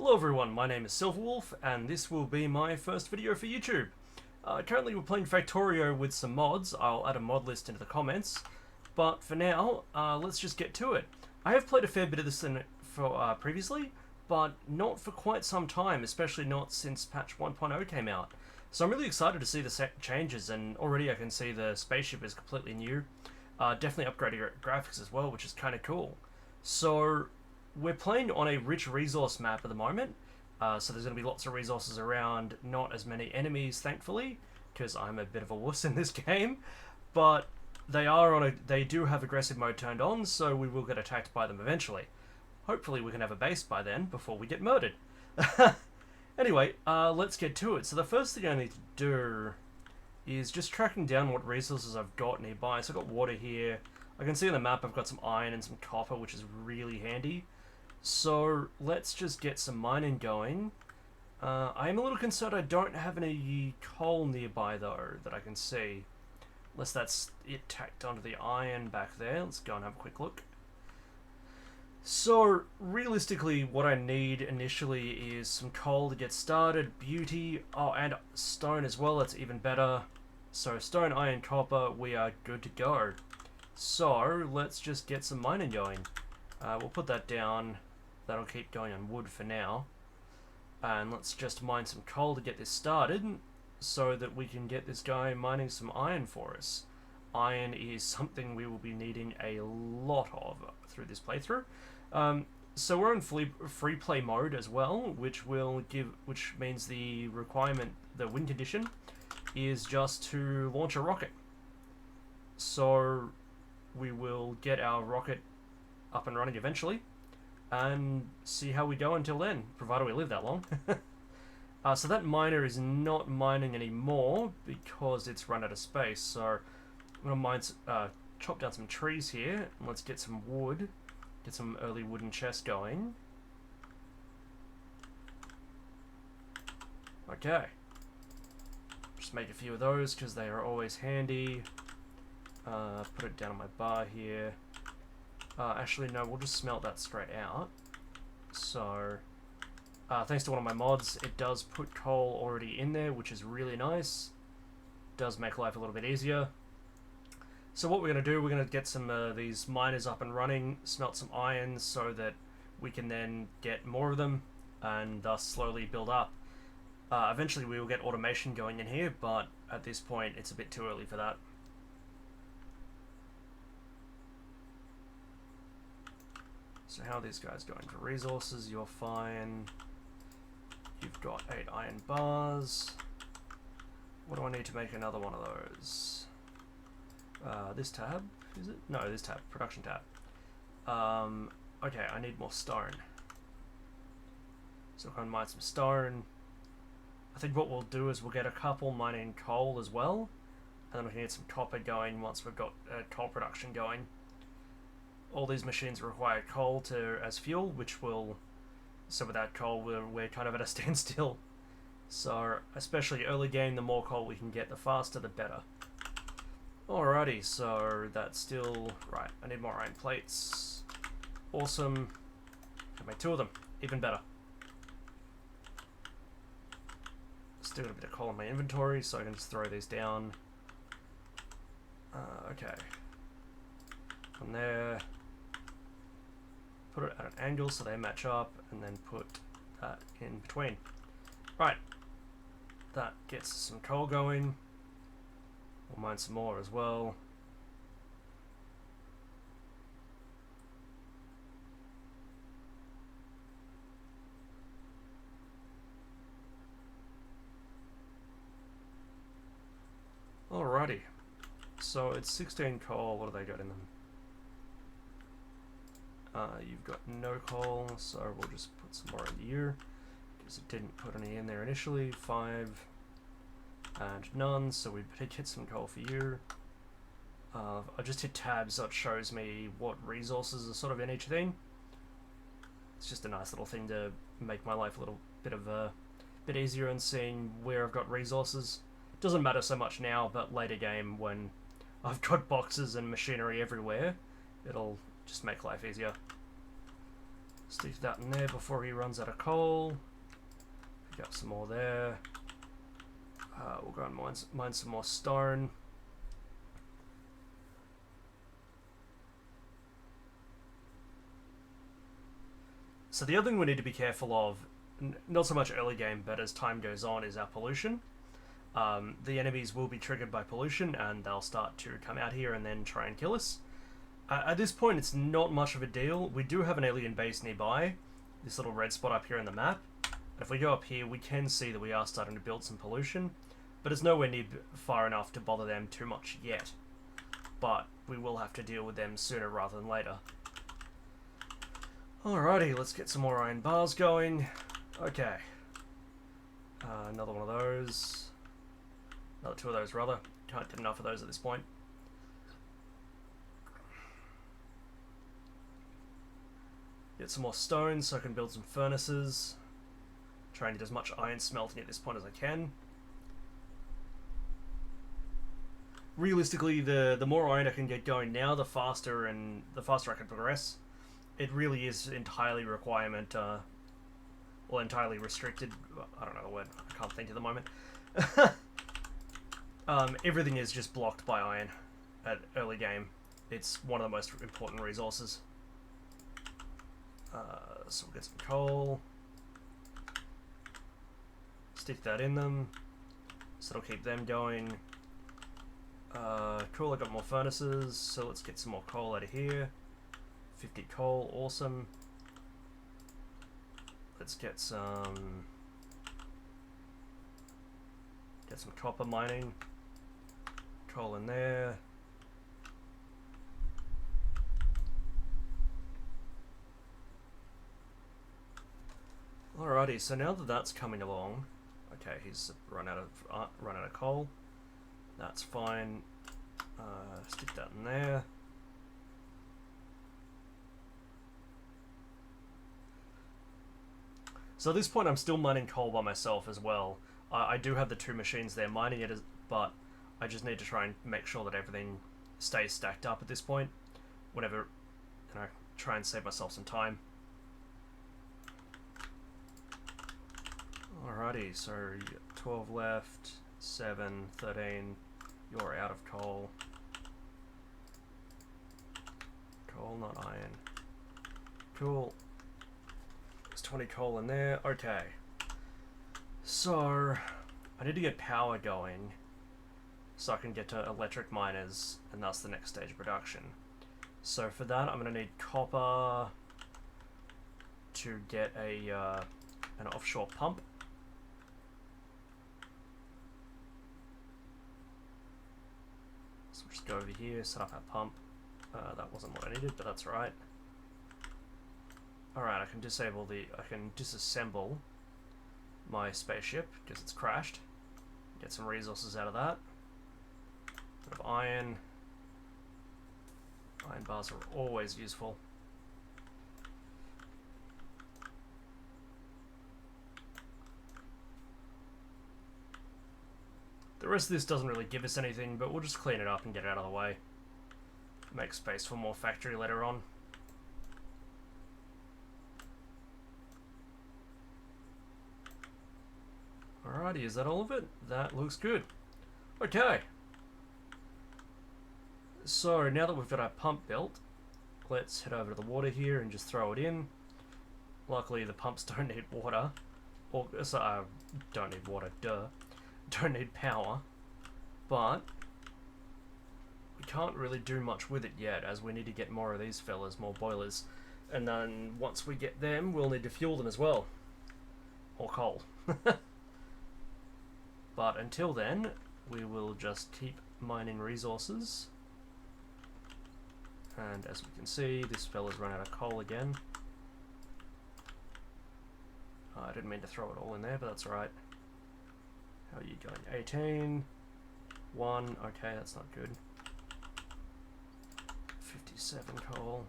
Hello everyone, my name is Silverwolf, and this will be my first video for YouTube. Currently we're playing Factorio with some mods. I'll add a mod list into the comments, but for now, let's just get to it. I have played a fair bit of this previously, but not for quite some time, especially not since patch 1.0 came out. So I'm really excited to see the changes, and already I can see the spaceship is completely new. Definitely upgraded graphics as well, which is kind of cool. So we're playing on a rich resource map at the moment, so there's going to be lots of resources around, not as many enemies, thankfully, because I'm a bit of a wuss in this game, but they do have aggressive mode turned on, so we will get attacked by them eventually. Hopefully we can have a base by then, before we get murdered. Anyway, let's get to it. So the first thing I need to do is just tracking down what resources I've got nearby. So I've got water here. I can see on the map I've got some iron and some copper, which is really handy. So let's just get some mining going. I am a little concerned I don't have any coal nearby though that I can see. Unless that's it tacked onto the iron back there. Let's go and have a quick look. So realistically what I need initially is some coal to get started, beauty, oh and stone as well, that's even better. So stone, iron, copper, we are good to go. So let's just get some mining going. We'll put that down. That'll keep going on wood for now. And let's just mine some coal to get this started so that we can get this guy mining some iron for us. Iron is something we will be needing a lot of through this playthrough. So we're in free play mode as well, which means the win condition is just to launch a rocket. So we will get our rocket up and running eventually, and see how we go until then, provided we live that long. So that miner is not mining anymore because it's run out of space. So I'm going to chop down some trees here, and let's get some wood, get some early wooden chests going. Okay. Just make a few of those because they are always handy. Put it down on my bar here. Actually, no, we'll just smelt that straight out. So, thanks to one of my mods, it does put coal already in there, which is really nice. Does make life a little bit easier. So what we're going to do, we're going to get some these miners up and running, smelt some iron so that we can then get more of them, and thus slowly build up. Eventually we will get automation going in here, but at this point it's a bit too early for that. So how are these guys going for resources? You're fine. You've got 8 iron bars. What do I need to make another one of those? This tab, is it? No, this tab, production tab. Okay, I need more stone. So I'm going to mine some stone. I think what we'll do is we'll get a couple mining coal as well, and then we can get some copper going once we've got coal production going. All these machines require coal as fuel, so without coal we're kind of at a standstill. So especially early game, the more coal we can get, the faster the better. Alrighty, so that's still right. I need more iron plates. Awesome. Can make 2 of them, even better. Still got a bit of coal in my inventory, so I can just throw these down. Okay. From there. Put it at an angle so they match up, and then put that in between. Right. That gets some coal going. We'll mine some more as well. Alrighty. So it's 16 coal. What do they got in them? You've got no coal, so we'll just put some more in here, because it didn't put any in there initially. 5 and none, so we hit some coal for you. I just hit tab so it shows me what resources are sort of in each thing. It's just a nice little thing to make my life a little bit easier in seeing where I've got resources. It doesn't matter so much now, but later game when I've got boxes and machinery everywhere, it'll just make life easier. Stick that in there before he runs out of coal. Pick up some more there. We'll go and mine some more stone. So the other thing we need to be careful of, not so much early game, but as time goes on, is our pollution. The enemies will be triggered by pollution, and they'll start to come out here and then try and kill us. At this point, it's not much of a deal. We do have an alien base nearby, this little red spot up here in the map. If we go up here, we can see that we are starting to build some pollution, but it's nowhere near far enough to bother them too much yet. But we will have to deal with them sooner rather than later. Alrighty, let's get some more iron bars going. Okay. Another one of those. Another two of those, rather. Can't get enough of those at this point. Get some more stone so I can build some furnaces. Try and get as much iron smelting at this point as I can. Realistically, the more iron I can get going now, the faster I can progress. It really is entirely requirement, well, entirely restricted. I don't know the word. I can't think at the moment. Everything is just blocked by iron at early game. It's one of the most important resources. So we'll get some coal. Stick that in them. So it'll keep them going. Cool, I got more furnaces, so let's get some more coal out of here. 50 coal, awesome. Let's get some copper mining. Coal in there. Alrighty, so now that that's coming along, okay, he's run out of coal. That's fine. Stick that in there. So at this point I'm still mining coal by myself as well. I do have the two machines there mining it, but I just need to try and make sure that everything stays stacked up at this point. Whenever, try and save myself some time. Alrighty, so you got 12 left, 7, 13, you're out of coal. Coal, not iron. Cool. 20 coal in there. Okay. So I need to get power going so I can get to electric miners, and that's the next stage of production. So for that I'm going to need copper to get an offshore pump. So we'll just go over here, set up our pump. That wasn't what I needed, but that's alright. Alright, I can disassemble my spaceship because it's crashed. Get some resources out of that. Bit of iron. Iron bars are always useful. The rest of this doesn't really give us anything, but we'll just clean it up and get it out of the way. Make space for more factory later on. Alrighty, is that all of it? That looks good. Okay. So now that we've got our pump built, let's head over to the water here and just throw it in. Luckily the pumps don't need water. Or, don't need water, duh. Don't need power. But we can't really do much with it yet, as we need to get more of these fellas, more boilers. And then once we get them, we'll need to fuel them as well. Or coal. But until then, we will just keep mining resources. And as we can see, this fella's run out of coal again. I didn't mean to throw it all in there, but that's alright. How are you going? 18. 1. Okay, that's not good. 57 coal.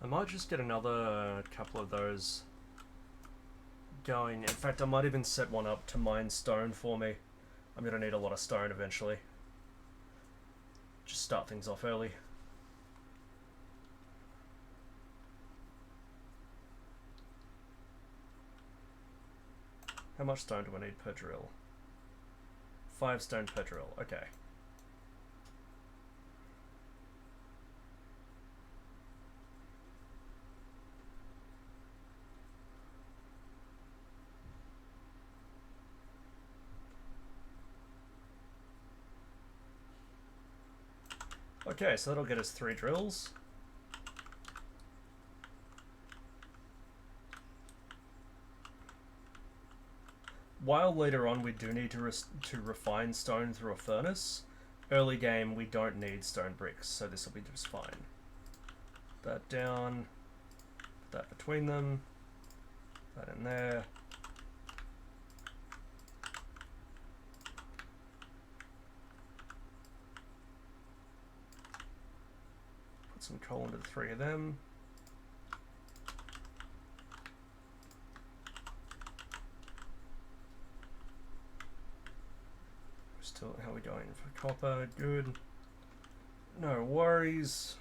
I might just get another couple of those going. In fact, I might even set one up to mine stone for me. I'm going to need a lot of stone eventually. Just start things off early. How much stone do I need per drill? 5 stone per drill, okay. Okay, so that'll get us 3 drills. While later on we do need to refine stone through a furnace, early game we don't need stone bricks, so this will be just fine. Put that down, put that between them, put that in there. Put some coal into the 3 of them. Still, how are we going for copper? Good. No worries.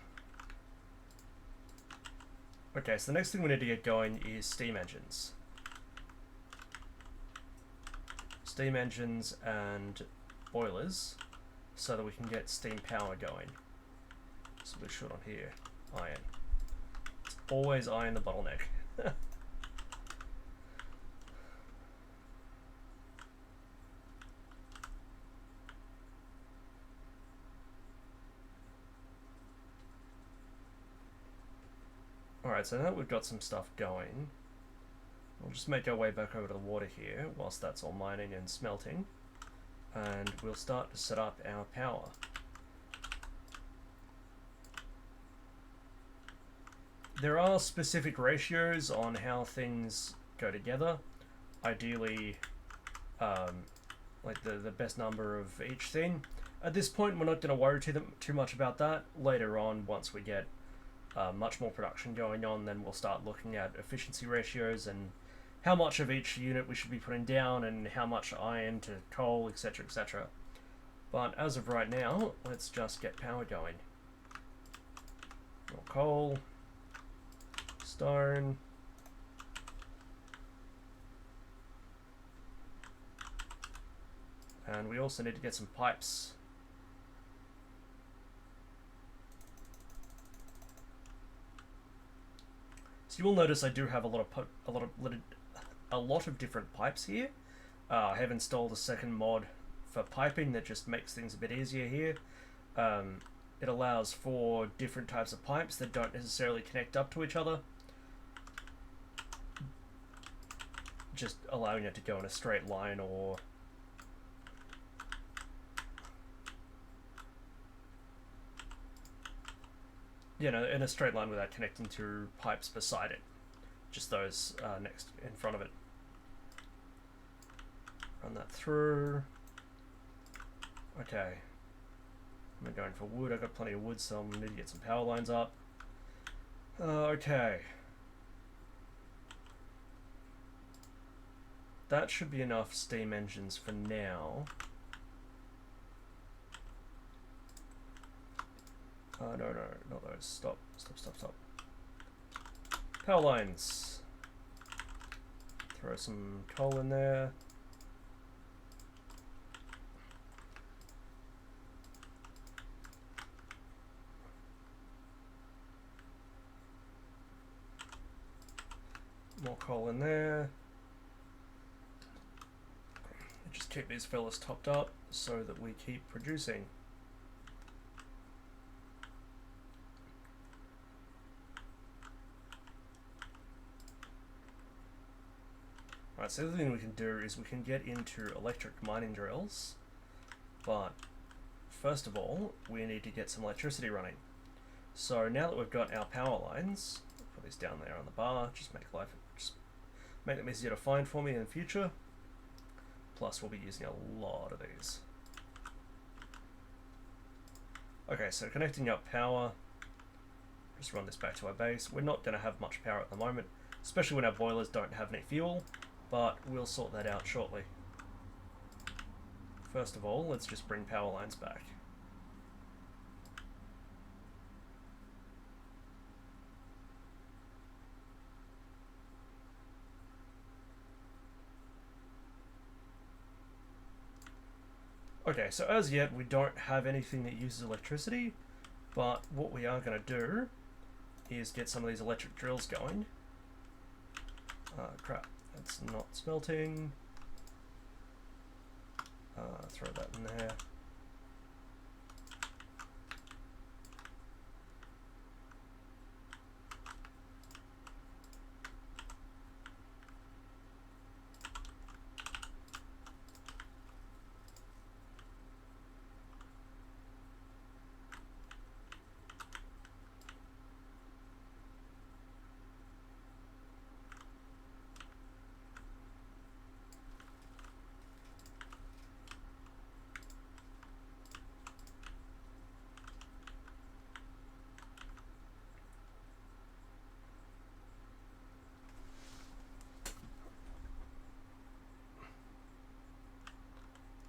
Okay, so the next thing we need to get going is steam engines. Steam engines and boilers, so that we can get steam power going. So we're short on here. Iron. It's always iron the bottleneck. Alright, so now that we've got some stuff going, we'll just make our way back over to the water here whilst that's all mining and smelting, and we'll start to set up our power. There are specific ratios on how things go together. Ideally, like the best number of each thing. At this point, we're not going to worry too much about that. Later on, once we get much more production going on, then we'll start looking at efficiency ratios and how much of each unit we should be putting down and how much iron to coal, etc, etc. But as of right now, let's just get power going. More coal, stone, and we also need to get some pipes. You will notice I do have a lot of different pipes here. I have installed a second mod for piping that just makes things a bit easier here. It allows for different types of pipes that don't necessarily connect up to each other, just allowing it to go in a straight line or in a straight line without connecting to pipes beside it. Just those next in front of it. Run that through. Okay. I'm going for wood. I've got plenty of wood, so I'm going to need to get some power lines up. Okay. That should be enough steam engines for now. No, not those. Stop. Power lines. Throw some coal in there. More coal in there. Just keep these fellas topped up so that we keep producing. Right, so the other thing we can do is we can get into electric mining drills, but first of all, we need to get some electricity running. So now that we've got our power lines, I'll put these down there on the bar, just make them easier to find for me in the future. Plus, we'll be using a lot of these. Okay, so connecting up power, just run this back to our base. We're not going to have much power at the moment, especially when our boilers don't have any fuel. but we'll sort that out shortly. First of all, let's just bring power lines back. Okay, so as yet we don't have anything that uses electricity, but what we are going to do is get some of these electric drills going. Crap, that's not smelting. Throw that in there.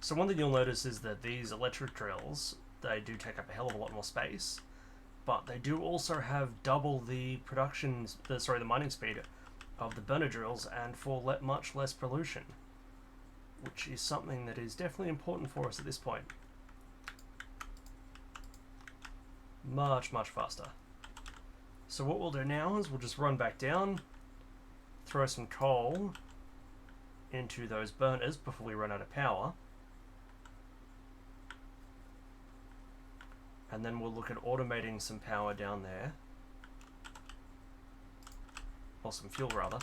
So one thing you'll notice is that these electric drills, they do take up a hell of a lot more space, but they do also have double the the mining speed of the burner drills, and for much less pollution, which is something that is definitely important for us at this point. Much faster. So what we'll do now is we'll just run back down, throw some coal into those burners before we run out of power. And then we'll look at automating some power down there. Or some fuel, rather.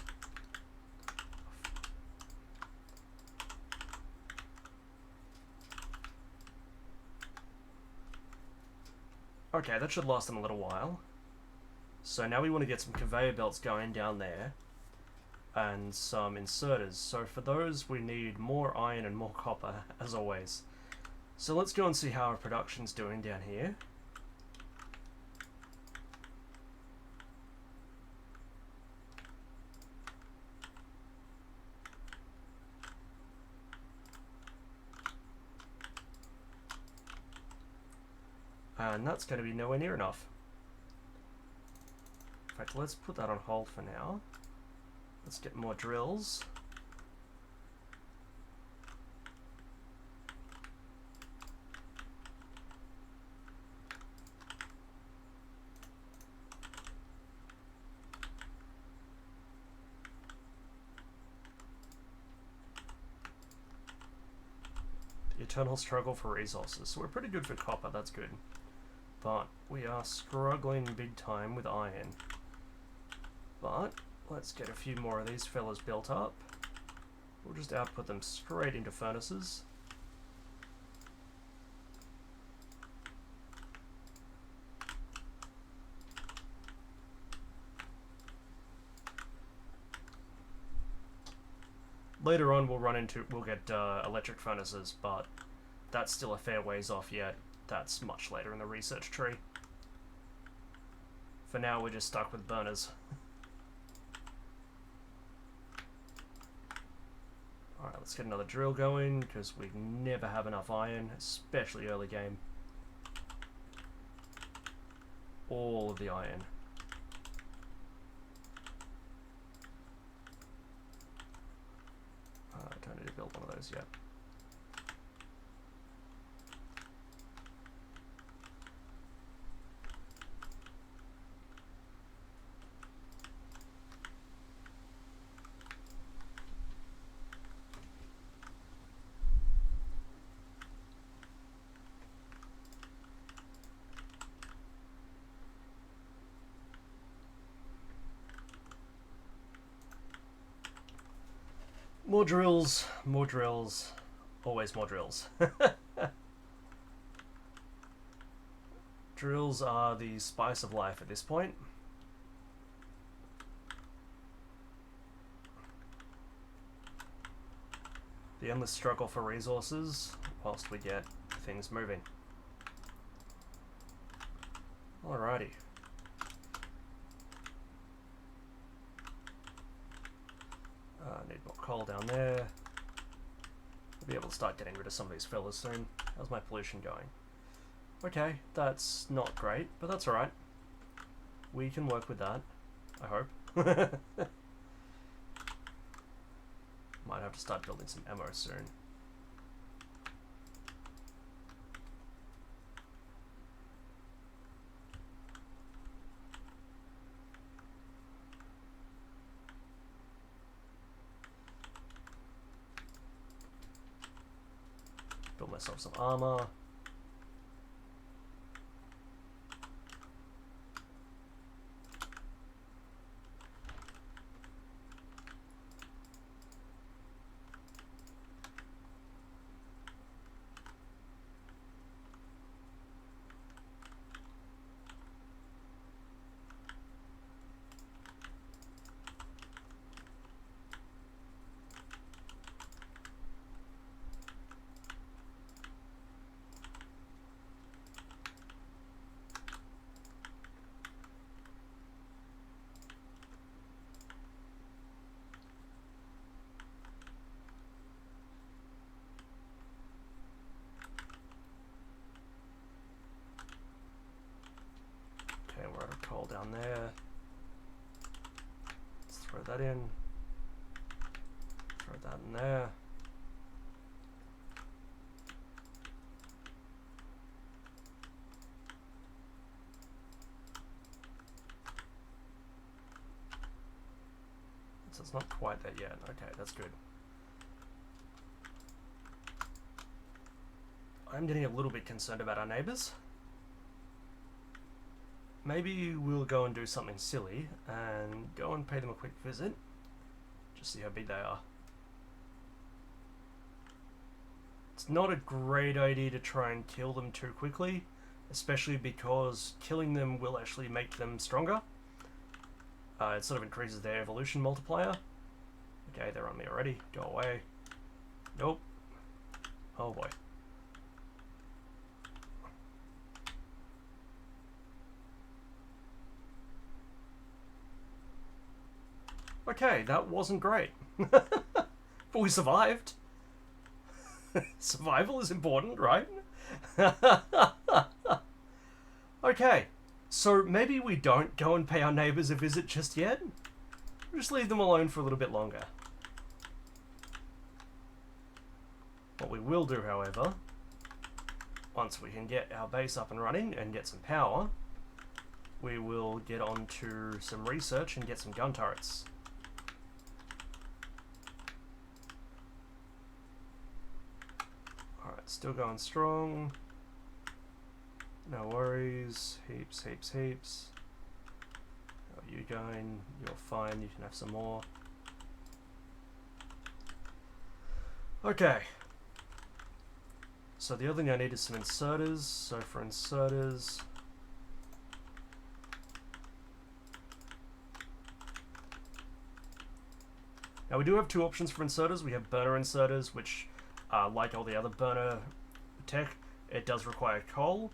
Okay, that should last them a little while. So now we want to get some conveyor belts going down there. And some inserters. So for those we need more iron and more copper, as always. So let's go and see how our production's doing down here. And that's going to be nowhere near enough. In fact, let's put that on hold for now. Let's get more drills. Eternal struggle for resources. So we're pretty good for copper, that's good. But we are struggling big time with iron. But let's get a few more of these fellas built up. We'll just output them straight into furnaces. Later on we'll get electric furnaces, but that's still a fair ways off yet. That's much later in the research tree. For now we're just stuck with burners. Alright, let's get another drill going, because we never have enough iron, especially early game. All of the iron. I don't need to build one of those yet. More drills, always more drills. Drills are the spice of life at this point. The endless struggle for resources whilst we get things moving. Alrighty. Need need more coal down there. We'll be able to start getting rid of some of these fellas soon. How's my pollution going? Okay, that's not great, but that's alright. We can work with that, I hope. Might have to start building some ammo soon. Build myself some armor. Okay, we're out of coal down there. Let's throw that in. Throw that in there. So it's not quite that yet. Okay, that's good. I'm getting a little bit concerned about our neighbours. Maybe we'll go and do something silly and go and pay them a quick visit. Just see how big they are. It's not a great idea to try and kill them too quickly, especially because killing them will actually make them stronger. It sort of increases their evolution multiplier. Okay, they're on me already. Go away. Nope. Oh boy. Okay, that wasn't great. But we survived. Survival is important, right? Okay, so maybe we don't go and pay our neighbours a visit just yet. We'll just leave them alone for a little bit longer. What we will do, however, once we can get our base up and running and get some power, we will get on to some research and get some gun turrets. Still going strong. No worries. Heaps, heaps, heaps. How are you going? You're fine. You can have some more. Okay. So the other thing I need is some inserters. So for inserters, now we do have two options for inserters. We have burner inserters, which like all the other burner tech, it does require coal,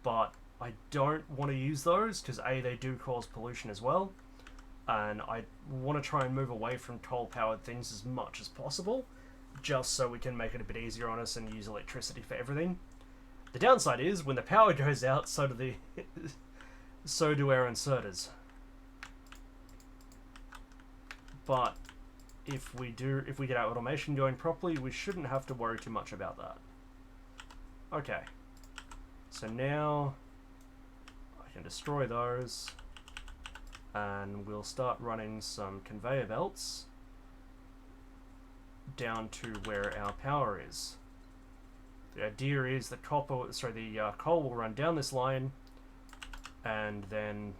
but I don't want to use those because A, they do cause pollution as well, and I want to try and move away from coal-powered things as much as possible, just so we can make it a bit easier on us and use electricity for everything. The downside is, when the power goes out, so do our inserters. But if we get our automation going properly, we shouldn't have to worry too much about that. Okay, so now I can destroy those, and we'll start running some conveyor belts down to where our power is. The idea is the coal will run down this line, and then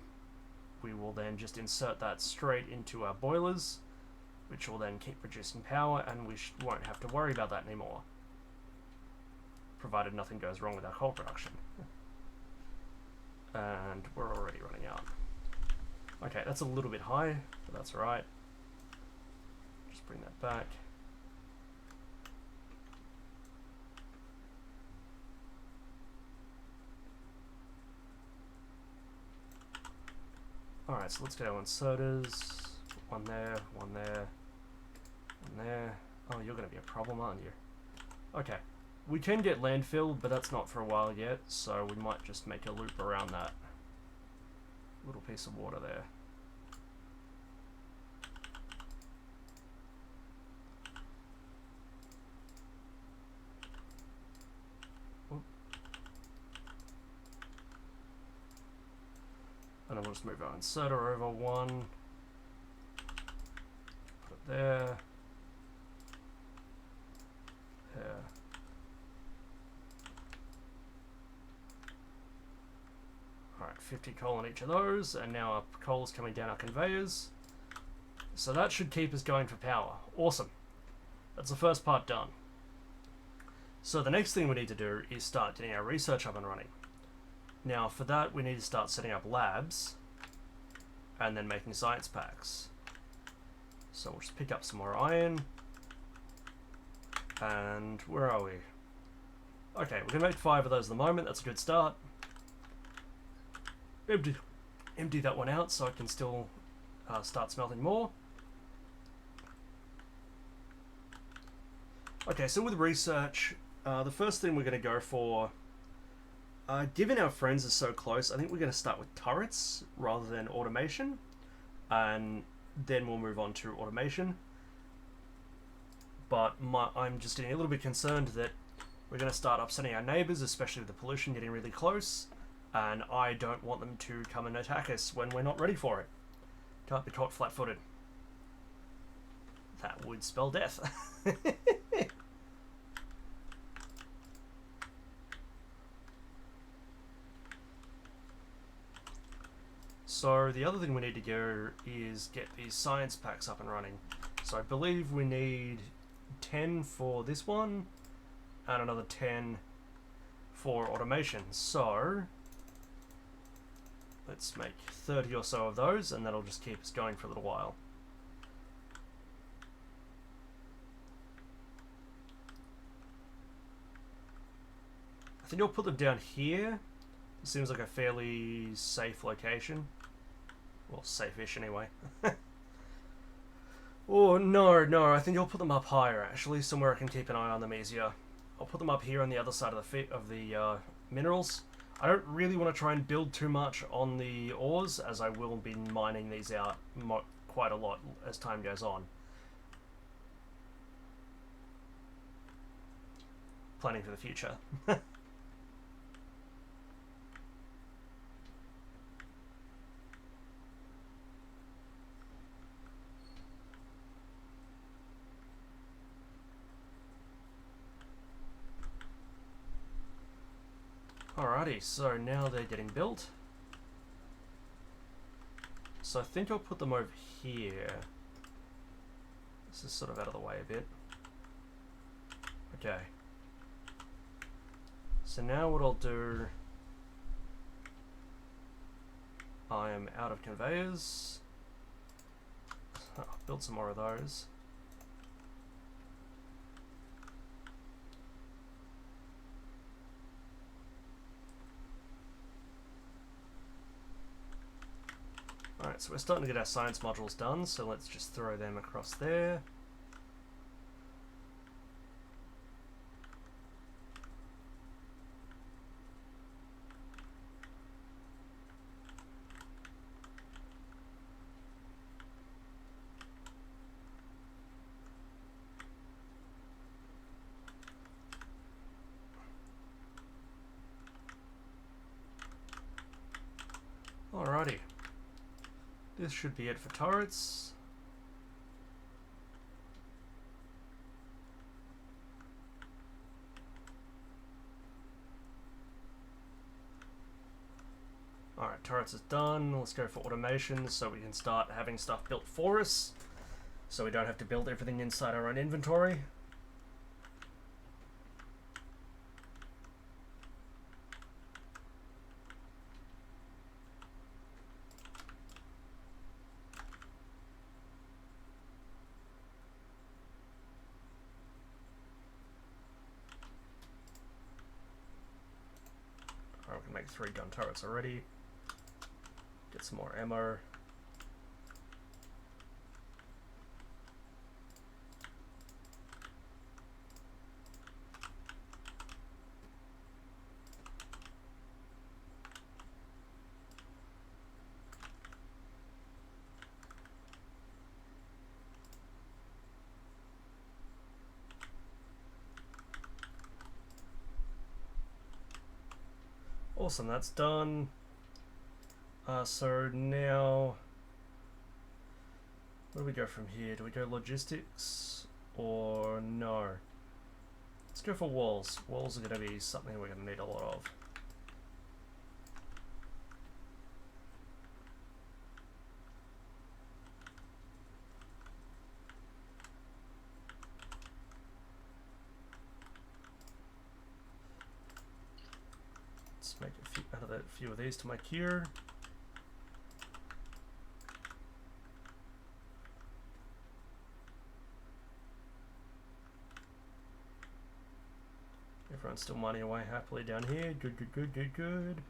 we will then just insert that straight into our boilers, which will then keep producing power, and we won't have to worry about that anymore, provided nothing goes wrong with our coal production. And we're already running out. Okay, that's a little bit high, but that's alright. Just bring that back. Alright, so let's get our inserters. One there, one there, Nothing there. Oh, you're going to be a problem, aren't you? Okay. We can get landfill, but that's not for a while yet, so we might just make a loop around that little piece of water there. Oop. And then we'll just move our inserter over one. Put it there. There. Alright, 50 coal on each of those, and now our coal is coming down our conveyors. So that should keep us going for power. Awesome. That's the first part done. So the next thing we need to do is start getting our research up and running. Now for that we need to start setting up labs and then making science packs. So we'll just pick up some more iron. And where are we? Okay, we can make 5 of those at the moment. That's a good start. Empty that one out so I can still start smelting more. Okay, so with research, the first thing we're going to go for, given our friends are so close, I think we're going to start with turrets rather than automation, and then we'll move on to automation. But I'm just getting a little bit concerned that we're going to start upsetting our neighbours, especially with the pollution getting really close, and I don't want them to come and attack us when we're not ready for it. Can't be caught flat-footed. That would spell death. So the other thing we need to go is get these science packs up and running. So I believe we need 10 for this one and another 10 for automation. So let's make 30 or so of those, and that'll just keep us going for a little while. I think I'll put them down here. It seems like a fairly safe location. Well, safe-ish anyway. Oh, no, I think I'll put them up higher, actually, somewhere I can keep an eye on them easier. I'll put them up here on the other side of the minerals. I don't really want to try and build too much on the ores, as I will be mining these out quite a lot as time goes on. Planning for the future. Alrighty, so now they're getting built. So I think I'll put them over here. This is sort of out of the way a bit. Okay. So now what I'll do, I am out of conveyors. I'll build some more of those. Alright, so we're starting to get our science modules done, so let's just throw them across there. Alrighty. This should be it for turrets. Alright, turrets is done. Let's go for automation so we can start having stuff built for us, so we don't have to build everything inside our own inventory. Alright, we can make 3 gun turrets already. Get some more ammo. awesome, that's done. So now, where do we go from here? Do we go logistics or no? Let's go for walls. Walls are going to be something we're going to need a lot of. Let's make a few of these to my queue. Everyone's still mining away happily down here. Good, good, good, good, good.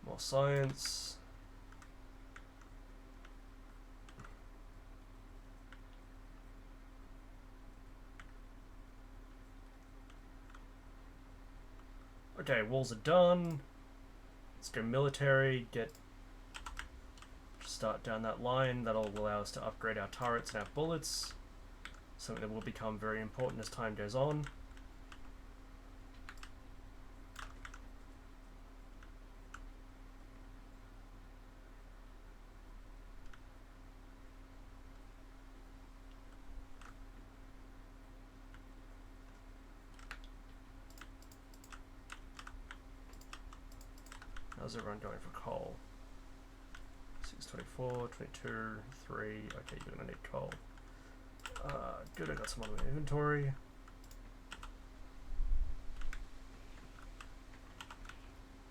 More science. Okay, walls are done. Let's go military, start down that line. That'll allow us to upgrade our turrets and our bullets. Something that will become very important as time goes on. How's everyone going for coal? 624, 22, 3. Okay, you're gonna need coal. Good, I got some on my inventory.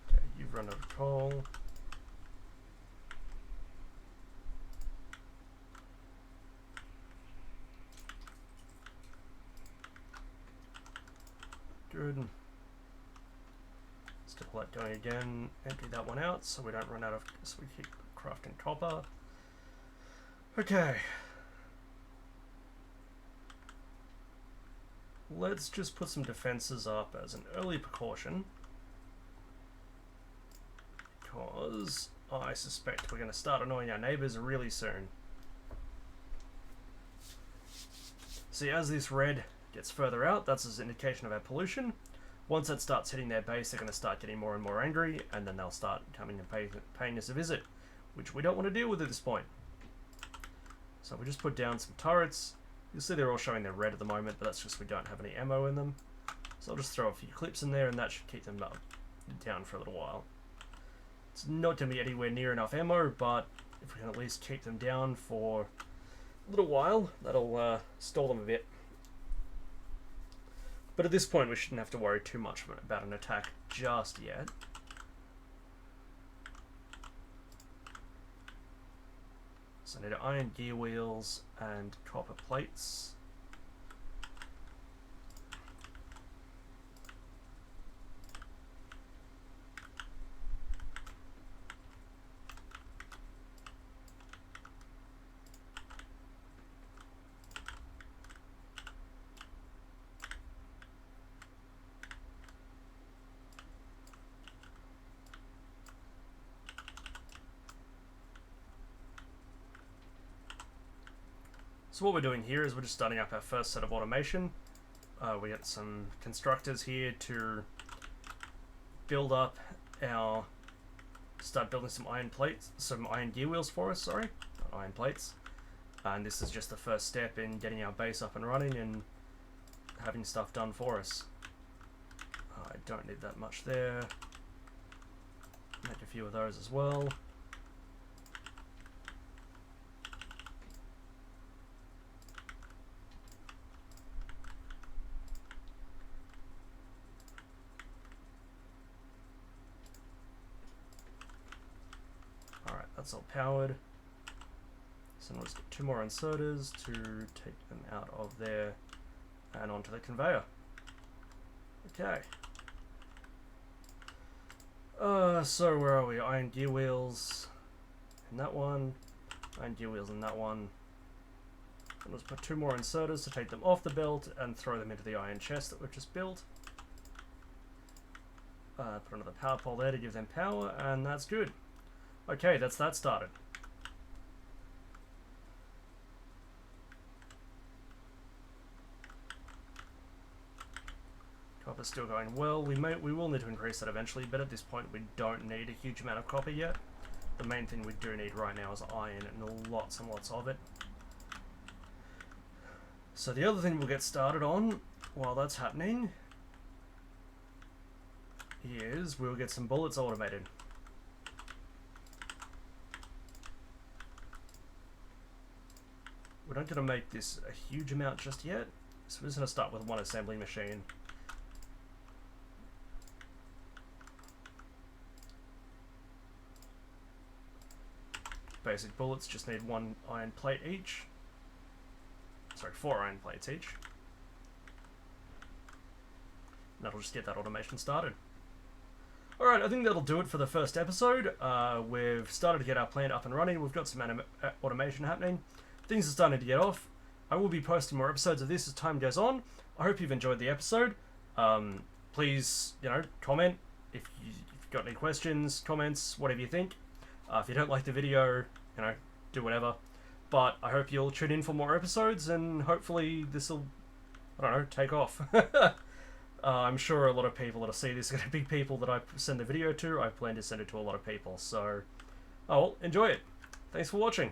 Okay, you've run out of coal. Good. Still let going again. Empty that one out so we don't run out of. So we keep crafting copper. Okay. Let's just put some defenses up as an early precaution, because I suspect we're going to start annoying our neighbors really soon. See, as this red gets further out, that's an indication of our pollution. Once that starts hitting their base, they're going to start getting more and more angry, and then they'll start coming and paying us a visit, which we don't want to deal with at this point. So we just put down some turrets. You'll see they're all showing their red at the moment, but that's just we don't have any ammo in them. So I'll just throw a few clips in there, and that should keep them down for a little while. It's not going to be anywhere near enough ammo, but if we can at least keep them down for a little while, that'll stall them a bit. But at this point, we shouldn't have to worry too much about an attack just yet. So I need iron gear wheels and copper plates. So what we're doing here is we're just starting up our first set of automation. We got some constructors here to build up start building some iron plates, some iron gear wheels for us, sorry, not iron plates. And this is just the first step in getting our base up and running and having stuff done for us. I don't need that much there. Make a few of those as well. That's all powered. So now let's get 2 more inserters to take them out of there and onto the conveyor. Okay. So where are we? Iron gear wheels in that one. Iron gear wheels in that one. And let's put 2 more inserters to take them off the belt and throw them into the iron chest that we've just built. Put another power pole there to give them power, and that's good. Okay, that's that started. Copper's still going well. We will need to increase that eventually, but at this point we don't need a huge amount of copper yet. The main thing we do need right now is iron, and lots of it. So the other thing we'll get started on while that's happening is we'll get some bullets automated. We're not going to make this a huge amount just yet, so we're just going to start with one assembly machine. Basic bullets just need 1 iron plate each. Sorry, 4 iron plates each. And that'll just get that automation started. Alright, I think that'll do it for the first episode. We've started to get our plant up and running. We've got some automation happening. Things are starting to get off. I will be posting more episodes of this as time goes on. I hope you've enjoyed the episode. Please, comment if you've got any questions, comments, whatever you think. If you don't like the video, do whatever. But I hope you'll tune in for more episodes, and hopefully this'll, take off. I'm sure a lot of people that'll see this are going to be people that I send the video to. I plan to send it to a lot of people, so, enjoy it. Thanks for watching.